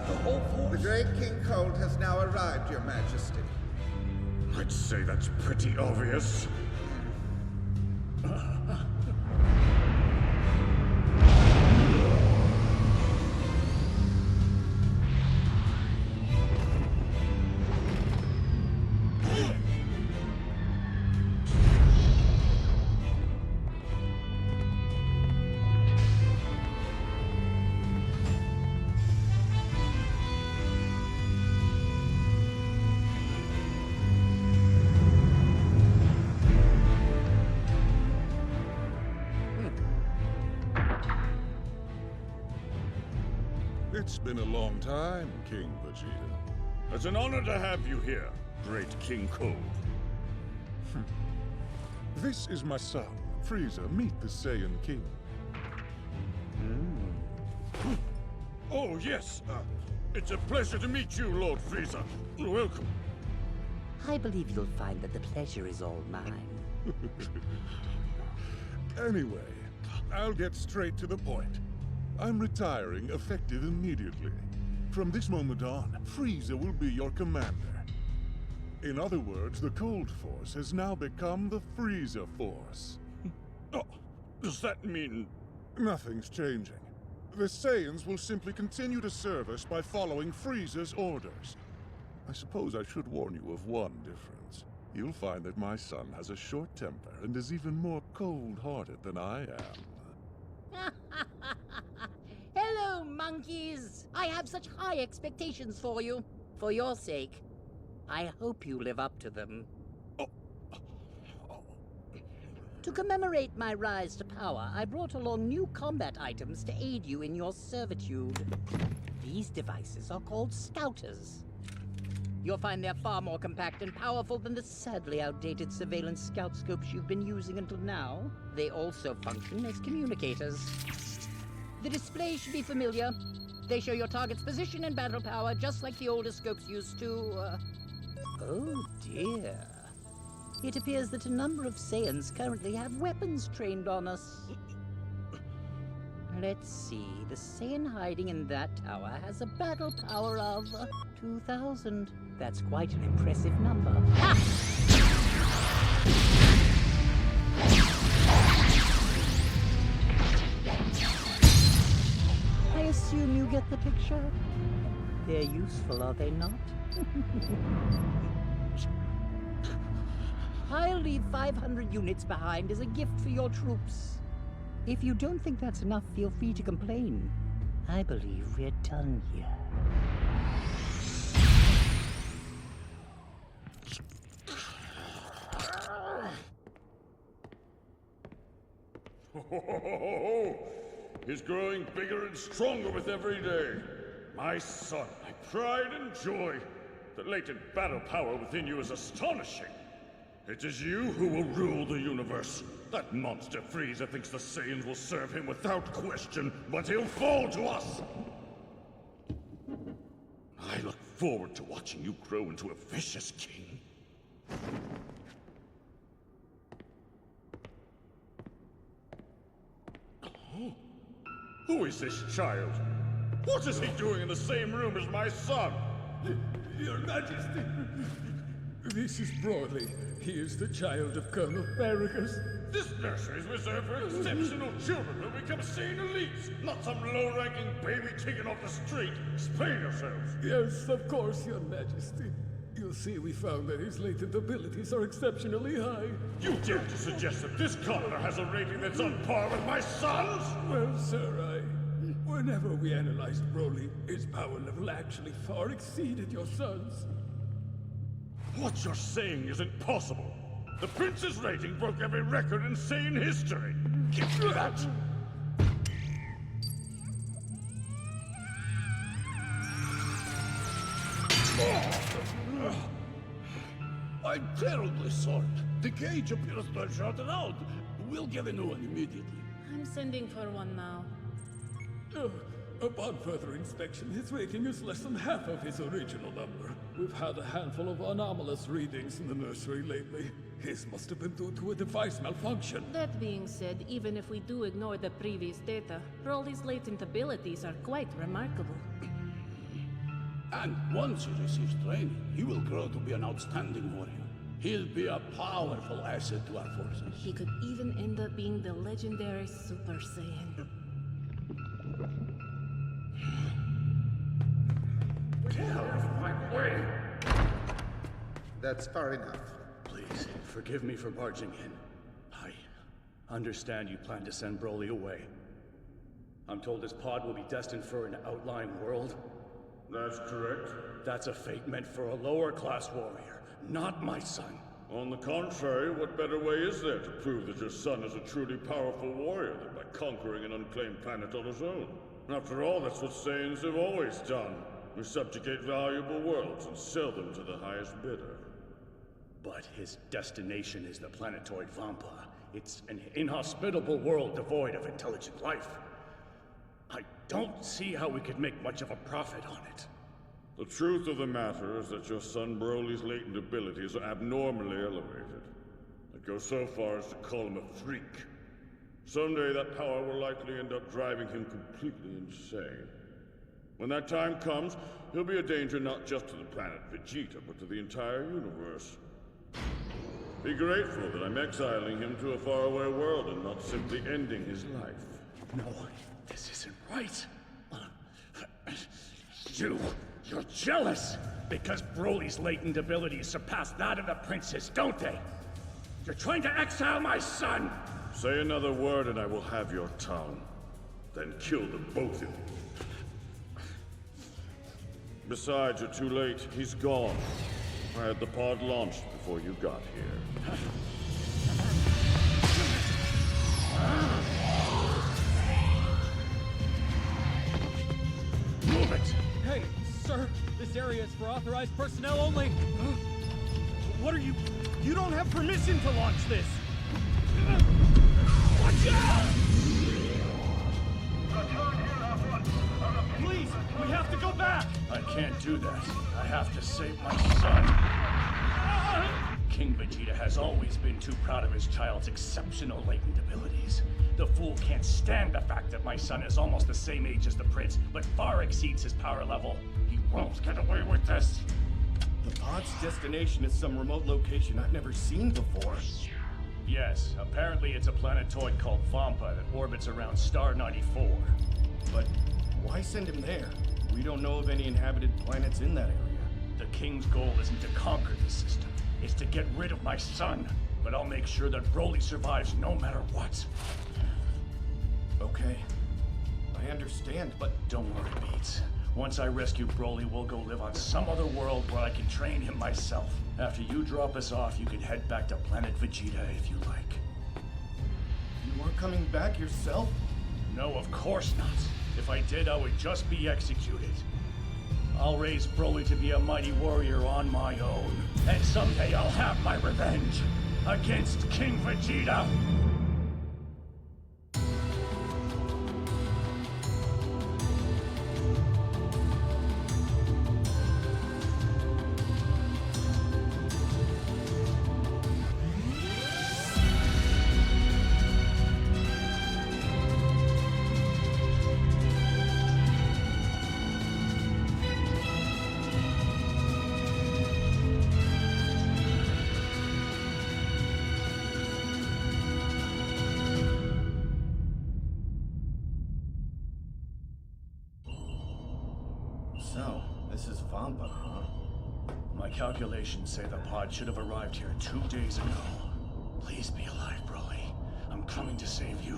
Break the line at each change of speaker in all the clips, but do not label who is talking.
that the whole force?
The great King Cold has now arrived, Your Majesty.
I'd say that's pretty obvious.
It's been a long time, King Vegeta.
It's an honor to have you here, great King Cold.
This is my son, Frieza. Meet the Saiyan King.
Oh, yes. It's a pleasure to meet you, Lord Frieza. Welcome.
I believe you'll find that the pleasure is all mine.
Anyway, I'll get straight to the point. I'm retiring effective immediately. From this moment on, Frieza will be your commander. In other words, the Cold Force has now become the Frieza Force.
Oh, does that mean...
Nothing's changing. The Saiyans will simply continue to serve us by following Frieza's orders. I suppose I should warn you of one difference. You'll find that my son has a short temper and is even more cold-hearted than I am.
Hello, monkeys! I have such high expectations for you. For your sake, I hope you live up to them. To commemorate my rise to power, I brought along new combat items to aid you in your servitude. These devices are called Scouters. You'll find they're far more compact and powerful than the sadly outdated surveillance scout scopes you've been using until now. They also function as communicators. The display should be familiar. They show your target's position and battle power, just like the older scopes used to, Oh dear. It appears that a number of Saiyans currently have weapons trained on us. Let's see, the Saiyan hiding in that tower has a battle power of 2,000. That's quite an impressive number. Ha! I assume you get the picture? They're useful, are they not? I'll leave 500 units behind as a gift for your troops. If you don't think that's enough, feel free to complain. I believe we're done here.
He's growing bigger and stronger with every day. My son, my pride and joy. The latent battle power within you is astonishing. It is you who will rule the universe. That monster Frieza thinks the Saiyans will serve him without question, but he'll fall to us. I look forward to watching you grow into a vicious king. Oh. Who is this child? What is he doing in the same room as my son?
Your Majesty, this is Broly. He is the child of Colonel Farragus.
This nursery is reserved for exceptional children who become sane elites, not some low-ranking baby taken off the street. Explain yourselves.
Yes, of course, Your Majesty. You see, we found that his latent abilities are exceptionally high.
You dare to suggest that this commoner has a rating that's on par with my son's?
Well, sir, whenever we analyzed Broly, his power level actually far exceeded your son's.
What you're saying isn't possible. The prince's rating broke every record in Saiyan history. Give me that!
I'm terribly sorry. The cage appears to have shorted out. We'll get a new one immediately.
I'm sending for one now.
Upon further inspection, his rating is less than half of his original number. We've had a handful of anomalous readings in the nursery lately. His must have been due to a device malfunction.
That being said, even if we do ignore the previous data, Broly's latent abilities are quite remarkable.
And once he receives training, he will grow to be an outstanding warrior. He'll be a powerful asset to our forces.
He could even end up being the legendary Super Saiyan.
Get out of my way!
That's far enough.
Please, forgive me for barging in. I understand you plan to send Broly away. I'm told his pod will be destined for an outlying world.
That's correct.
That's a fate meant for a lower-class warrior, not my son.
On the contrary, what better way is there to prove that your son is a truly powerful warrior than by conquering an unclaimed planet on his own? After all, that's what Saiyans have always done. We subjugate valuable worlds and sell them to the highest bidder.
But his destination is the planetoid Vampa. It's an inhospitable world devoid of intelligent life. I don't see how we could make much of a profit on it.
The truth of the matter is that your son Broly's latent abilities are abnormally elevated. I'd go so far as to call him a freak. Someday that power will likely end up driving him completely insane. When that time comes, he'll be a danger not just to the planet Vegeta, but to the entire universe. Be grateful that I'm exiling him to a faraway world and not simply ending his life.
No, this isn't right. You're jealous! Because Broly's latent abilities surpass that of the princes, don't they? You're trying to exile my son!
Say another word and I will have your tongue. Then kill them both of you. Besides, you're too late. He's gone. I had the pod launched before you got here.
Move it!
Hey, sir, this area is for authorized personnel only. What are you? You don't have permission to launch this. Watch out! Please, we have to go back.
I can't do that. I have to save my son. King Vegeta has always been too proud of his child's exceptional latent abilities. The fool can't stand the fact that my son is almost the same age as the prince, but far exceeds his power level. He won't get away with this.
The pod's destination is some remote location I've never seen before.
Yes, apparently it's a planetoid called Vampa that orbits around Star 94.
But why send him there? We don't know of any inhabited planets in that area.
The King's goal isn't to conquer the system. It's to get rid of my son. But I'll make sure that Broly survives no matter what.
Okay. I understand, but
Don't worry, Beats. Once I rescue Broly, we'll go live on some other world where I can train him myself. After you drop us off, you can head back to planet Vegeta if you like.
you aren't coming back yourself?
No, of course not. If I did, I would just be executed. I'll raise Broly to be a mighty warrior on my own. And someday I'll have my revenge against King Vegeta!
So, this is Vampa, huh?
My calculations say the pod should have arrived here 2 days ago. Please be alive, Broly. I'm coming to save you.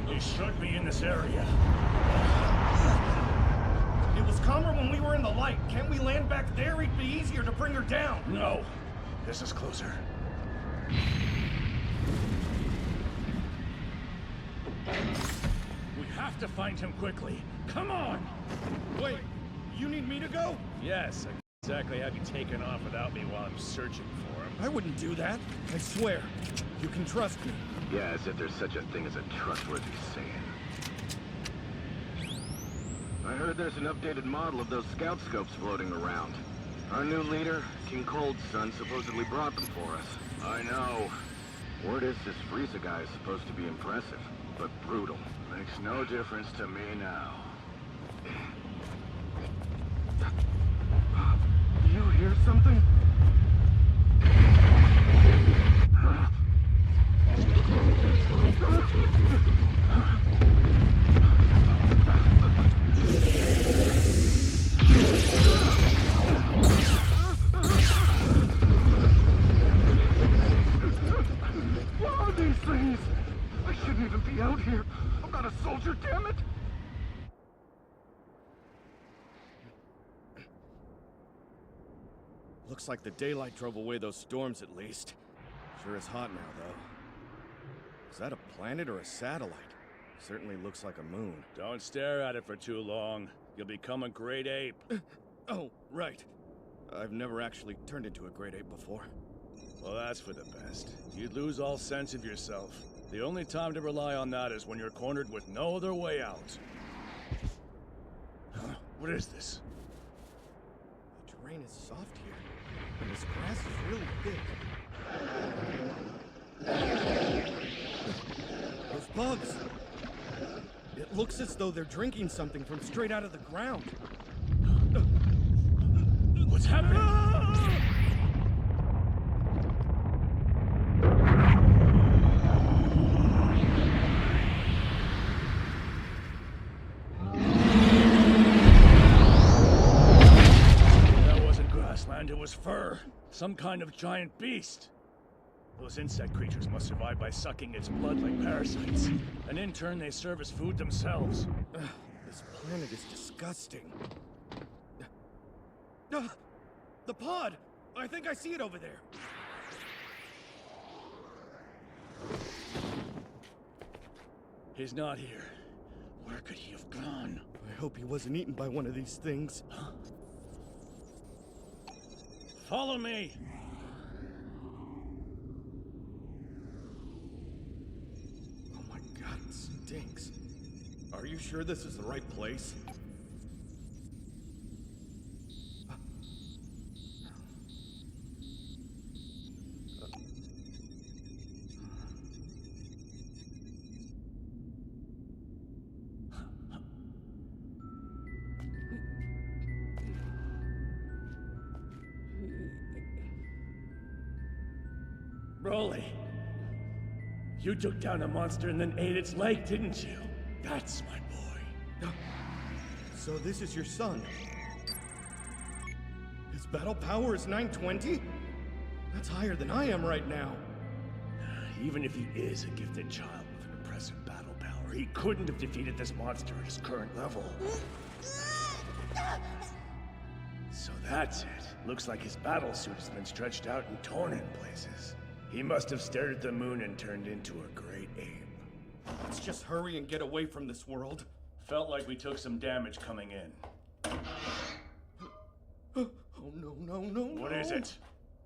He should be in this area.
It was calmer when we were in the light. Can't we land back there? It'd be easier to bring her down.
No. This is closer. We have to find him quickly. Come on!
Wait, you need me to go?
Yes, I can't exactly have you taken off without me while I'm searching for him.
I wouldn't do that. I swear. You can trust me.
Yeah, as if there's such a thing as a trustworthy Saiyan. I heard there's an updated model of those scout scopes floating around. Our new leader, King Cold's son, supposedly brought them for us. I know. Word is this Frieza guy is supposed to be impressive, but brutal. Makes no difference to me now. You hear something? What are these things? I shouldn't even be out here. I'm not a soldier, damn it!
Looks like the daylight drove away those storms at least. Sure is hot now, though. Is that a planet or a satellite? Certainly looks like a moon.
Don't stare at it for too long. You'll become a great ape.
Oh, right. I've never actually turned into a great ape before.
Well, that's for the best. You'd lose all sense of yourself. The only time to rely on that is when you're cornered with no other way out. Huh? What is this?
The terrain is soft here, and this grass is really thick. Those bugs! It looks as though they're drinking something from straight out of the ground.
What's happening? That wasn't grassland, it was fur. Some kind of giant beast. Those insect creatures must survive by sucking its blood like parasites. And in turn, they serve as food themselves.
This planet is disgusting. The pod! I think I see it over there.
He's not here. Where could he have gone?
I hope he wasn't eaten by one of these things.
Follow me!
Oh my god, it stinks. Are you sure this is the right place?
Broly, you took down a monster and then ate its leg, didn't you? That's my boy.
So this is your son? His battle power is 920? That's higher than I am right now.
Even if he is a gifted child with an impressive battle power, he couldn't have defeated this monster at his current level. So that's it. Looks like his battle suit has been stretched out and torn in places. He must have stared at the moon and turned into a great ape.
Let's just hurry and get away from this world.
Felt like we took some damage coming in.
Oh no.
What is it?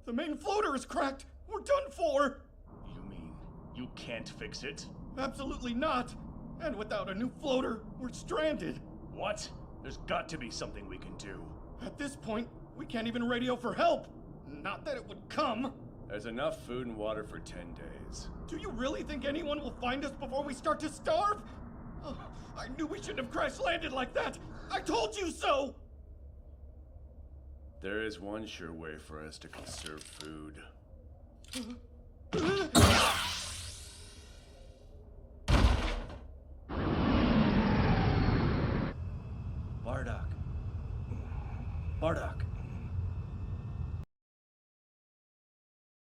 The main floater is cracked! We're done for!
You mean you can't fix it?
Absolutely not! And without a new floater, we're stranded!
What? There's got to be something we can do.
At this point, we can't even radio for help! Not that it would come!
There's enough food and water for 10 days.
Do you really think anyone will find us before we start to starve? Oh, I knew we shouldn't have crash-landed like that! I told you so!
There is one sure way for us to conserve food.
Bardock. Bardock.